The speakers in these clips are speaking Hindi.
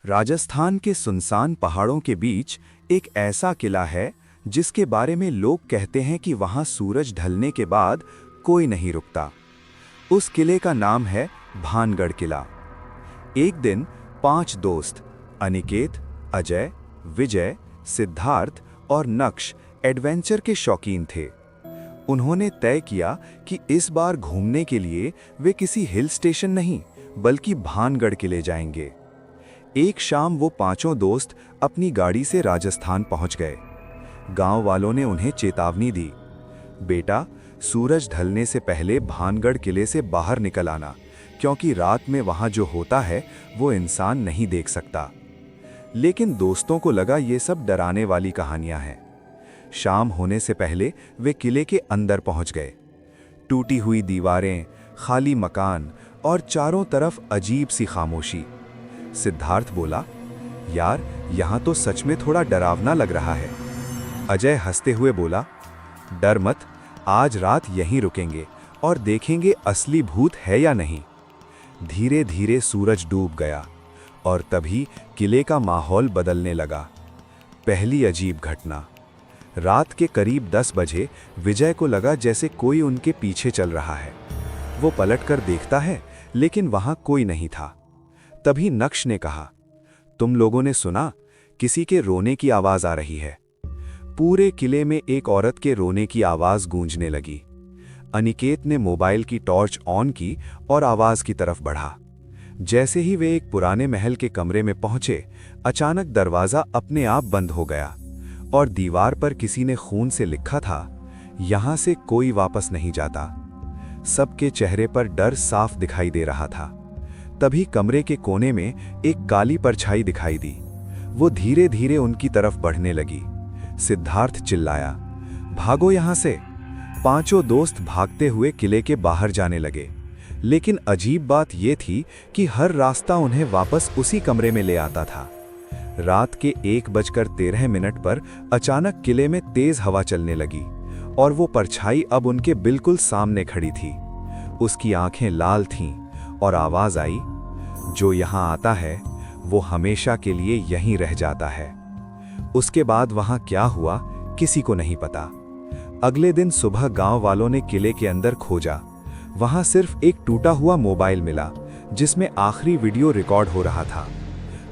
राजस्थान के सुनसान पहाड़ों के बीच एक ऐसा किला है जिसके बारे में लोग कहते हैं कि वहां सूरज ढलने के बाद कोई नहीं रुकता। उस किले का नाम है भानगढ़ किला। एक दिन 5 दोस्त अनिकेत, अजय, विजय, सिद्धार्थ और नक्श एडवेंचर के शौकीन थे। उन्होंने तय किया कि इस बार घूमने के लिए वे किसी हिल स्टेशन नहीं बल्कि भानगढ़ किले जाएंगे। एक शाम वो पांचों दोस्त अपनी गाड़ी से राजस्थान पहुंच गए। गांव वालों ने उन्हें चेतावनी दी, बेटा सूरज ढलने से पहले भानगढ़ किले से बाहर निकल आना, क्योंकि रात में वहां जो होता है वो इंसान नहीं देख सकता। लेकिन दोस्तों को लगा ये सब डराने वाली कहानियां हैं। शाम होने से पहले वे किले के अंदर पहुंच गए। टूटी हुई दीवारें, खाली मकान और चारों तरफ अजीब सी खामोशी। सिद्धार्थ बोला, यार यहां तो सच में थोड़ा डरावना लग रहा है। अजय हंसते हुए बोला, डर मत, आज रात यहीं रुकेंगे और देखेंगे असली भूत है या नहीं। धीरे धीरे सूरज डूब गया और तभी किले का माहौल बदलने लगा। पहली अजीब घटना। रात के करीब 10 बजे विजय को लगा जैसे कोई उनके पीछे चल रहा है। वो पलटकर देखता है लेकिन वहां कोई नहीं था। तभी नक्श ने कहा, तुम लोगों ने सुना? किसी के रोने की आवाज आ रही है। पूरे किले में एक औरत के रोने की आवाज गूंजने लगी। अनिकेत ने मोबाइल की टॉर्च ऑन की और आवाज की तरफ बढ़ा। जैसे ही वे एक पुराने महल के कमरे में पहुंचे, अचानक दरवाजा अपने आप बंद हो गया और दीवार पर किसी ने खून से लिखा था, यहां से कोई वापस नहीं जाता। सबके चेहरे पर डर साफ दिखाई दे रहा था। तभी कमरे के कोने में एक काली परछाई दिखाई दी। वो धीरे धीरे उनकी तरफ बढ़ने लगी। सिद्धार्थ चिल्लाया, भागो यहां से। पांचों दोस्त भागते हुए किले के बाहर जाने लगे। लेकिन अजीब बात यह थी कि हर रास्ता उन्हें वापस उसी कमरे में ले आता था। रात के 1:13 पर अचानक किले में तेज हवा चलने लगी और वो परछाई अब उनके बिल्कुल सामने खड़ी थी। उसकी आंखें लाल थीं और आवाज आई, जो यहां आता है वो हमेशा के लिए यहीं रह जाता है। उसके बाद वहां क्या हुआ किसी को नहीं पता। अगले दिन सुबह गांव वालों ने किले के अंदर खोजा। वहां सिर्फ एक टूटा हुआ मोबाइल मिला जिसमें आखिरी वीडियो रिकॉर्ड हो रहा था।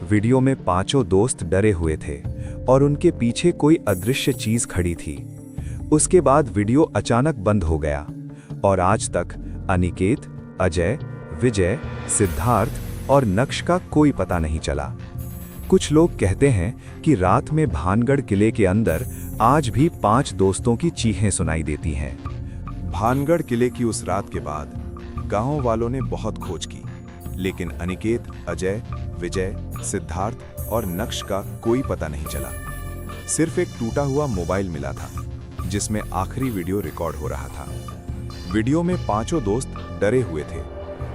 वीडियो में पांचों दोस्त डरे हुए थे और उनके पीछे कोई अदृश्य चीज खड़ी थी। उसके बाद वीडियो अचानक बंद हो गया और आज तक अनिकेत, अजय, विजय, सिद्धार्थ और नक्श का कोई पता नहीं चला। कुछ लोग कहते हैं कि रात में भानगढ़ किले के अंदर आज भी 5 दोस्तों की चीखें सुनाई देती हैं। भानगढ़ किले की उस रात के बाद गांव वालों ने बहुत खोज की, लेकिन अनिकेत, अजय, विजय, सिद्धार्थ और नक्श का कोई पता नहीं चला। सिर्फ एक टूटा हुआ मोबाइल मिला था जिसमें आखिरी वीडियो रिकॉर्ड हो रहा था। वीडियो में पांचों दोस्त डरे हुए थे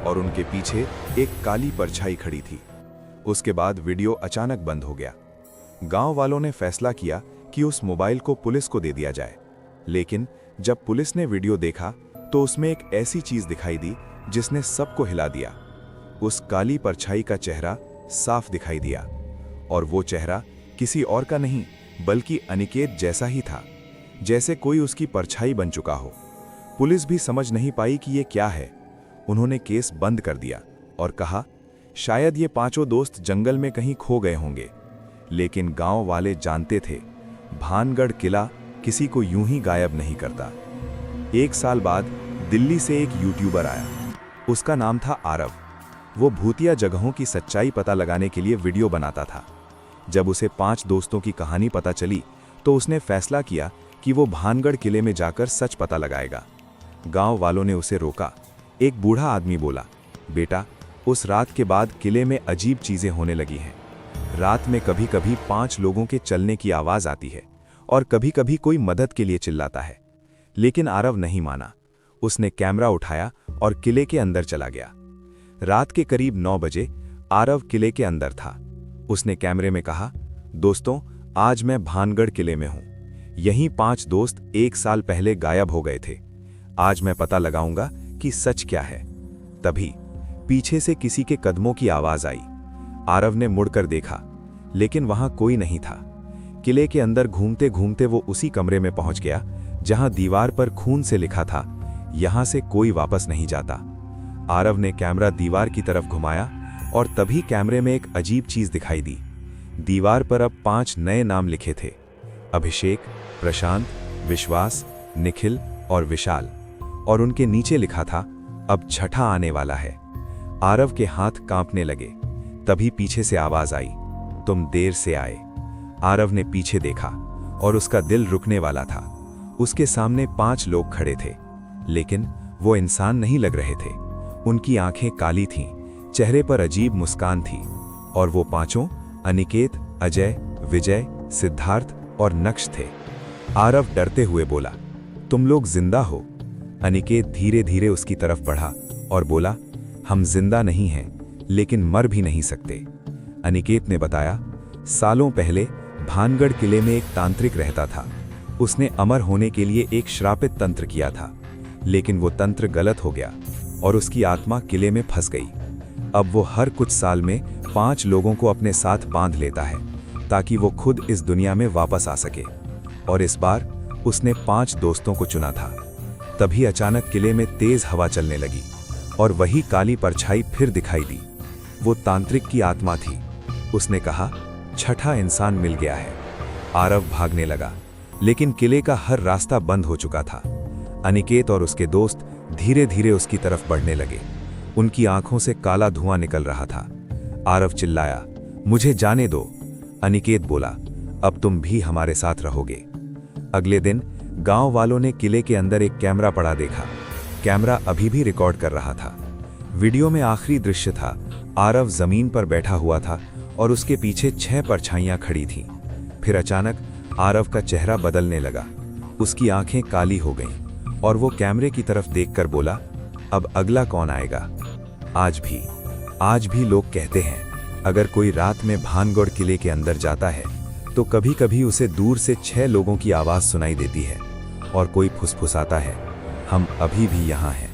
और उनके पीछे एक काली परछाई खड़ी थी। उसके बाद वीडियो अचानक बंद हो गया। गांव वालों ने फैसला किया कि उस मोबाइल को पुलिस को दे दिया जाए। लेकिन जब पुलिस ने वीडियो देखा तो उसमें एक ऐसी चीज दिखाई दी जिसने सबको हिला दिया। उस काली परछाई का चेहरा साफ दिखाई दिया और वो चेहरा किसी और का नहीं बल्कि अनिकेत जैसा ही था, जैसे कोई उसकी परछाई बन चुका हो। पुलिस भी समझ नहीं पाई कि ये क्या है। उन्होंने केस बंद कर दिया और कहा, शायद ये पांचों दोस्त जंगल में कहीं खो गए होंगे। लेकिन गांव वाले जानते थे, भानगढ़ किला किसी को यूं ही गायब नहीं करता। 1 साल बाद दिल्ली से एक यूट्यूबर आया। उसका नाम था आरव। वो भूतिया जगहों की सच्चाई पता लगाने के लिए वीडियो बनाता था। जब उसे 5 दोस्तों की कहानी पता चली तो उसने फैसला किया कि वो भानगढ़ किले में जाकर सच पता लगाएगा। गांव वालों ने उसे रोका। एक बूढ़ा आदमी बोला, बेटा उस रात के बाद किले में अजीब चीजें होने लगी हैं। रात में कभी कभी 5 लोगों के चलने की आवाज आती है और कभी कभी कोई मदद के लिए चिल्लाता है। लेकिन आरव नहीं माना। उसने कैमरा उठाया और किले के अंदर चला गया। रात के करीब 9 बजे आरव किले के अंदर था। उसने कैमरे में कहा, दोस्तों आज मैं भानगढ़ किले में हूं। यहीं 5 दोस्त 1 साल पहले गायब हो गए थे। आज मैं पता लगाऊंगा कि सच क्या है। तभी पीछे से किसी के कदमों की आवाज आई। आरव ने मुड़कर देखा, लेकिन वहां कोई नहीं था। किले के अंदर घूमते घूमते वो उसी कमरे में पहुंच गया जहां दीवार पर खून से लिखा था, यहां से कोई वापस नहीं जाता। आरव ने कैमरा दीवार की तरफ घुमाया और तभी कैमरे में एक अजीब चीज दिखाई दी। दीवार पर अब 5 नए नाम लिखे थे, अभिषेक, प्रशांत, विश्वास, निखिल और विशाल, और उनके नीचे लिखा था, अब छठा आने वाला है। आरव के हाथ कांपने लगे। तभी पीछे से आवाज आई, तुम देर से आए। आरव ने पीछे देखा और उसका दिल रुकने वाला था। उसके सामने 5 लोग खड़े थे, लेकिन वो इंसान नहीं लग रहे थे। उनकी आंखें काली थीं, चेहरे पर अजीब मुस्कान थी, और वो 5 अनिकेत, अजय, विजय, सिद्धार्थ और नक्श थे। आरव डरते हुए बोला, तुम लोग जिंदा हो? अनिकेत धीरे धीरे उसकी तरफ बढ़ा और बोला, हम जिंदा नहीं हैं, लेकिन मर भी नहीं सकते। अनिकेत ने बताया, सालों पहले भानगढ़ किले में एक तांत्रिक रहता था। उसने अमर होने के लिए एक श्रापित तंत्र किया था, लेकिन वो तंत्र गलत हो गया और उसकी आत्मा किले में फंस गई। अब वो हर कुछ साल में 5 लोगों को अपने साथ बांध लेता है, ताकि वो खुद इस दुनिया में वापस आ सके। और इस बार उसने 5 दोस्तों को चुना था। तभी अचानक किले में तेज हवा चलने लगी और वही काली परछाई फिर दिखाई दी। वो तांत्रिक की आत्मा थी। उसने कहा, छठा इंसान मिल गया है। आरव भागने लगा, लेकिन किले का हर रास्ता बंद हो चुका था। अनिकेत और उसके दोस्त धीरे धीरे उसकी तरफ बढ़ने लगे। उनकी आंखों से काला धुआं निकल रहा था। आरव चिल्लाया, मुझे जाने दो। अनिकेत बोला, अब तुम भी हमारे साथ रहोगे। अगले दिन गांव वालों ने किले के अंदर एक कैमरा पड़ा देखा। कैमरा अभी भी रिकॉर्ड कर रहा था। वीडियो में आखिरी दृश्य था, आरव जमीन पर बैठा हुआ था और उसके पीछे 6 परछाइयां खड़ी थीं। फिर अचानक आरव का चेहरा बदलने लगा। उसकी आंखें काली हो गईं और वो कैमरे की तरफ देखकर बोला, अब अगला कौन आएगा? आज भी लोग कहते हैं, अगर कोई रात में भानगढ़ किले के अंदर जाता है तो कभी कभी उसे दूर से 6 लोगों की आवाज सुनाई देती है और कोई फुसफुसाता है, हम अभी भी यहाँ हैं।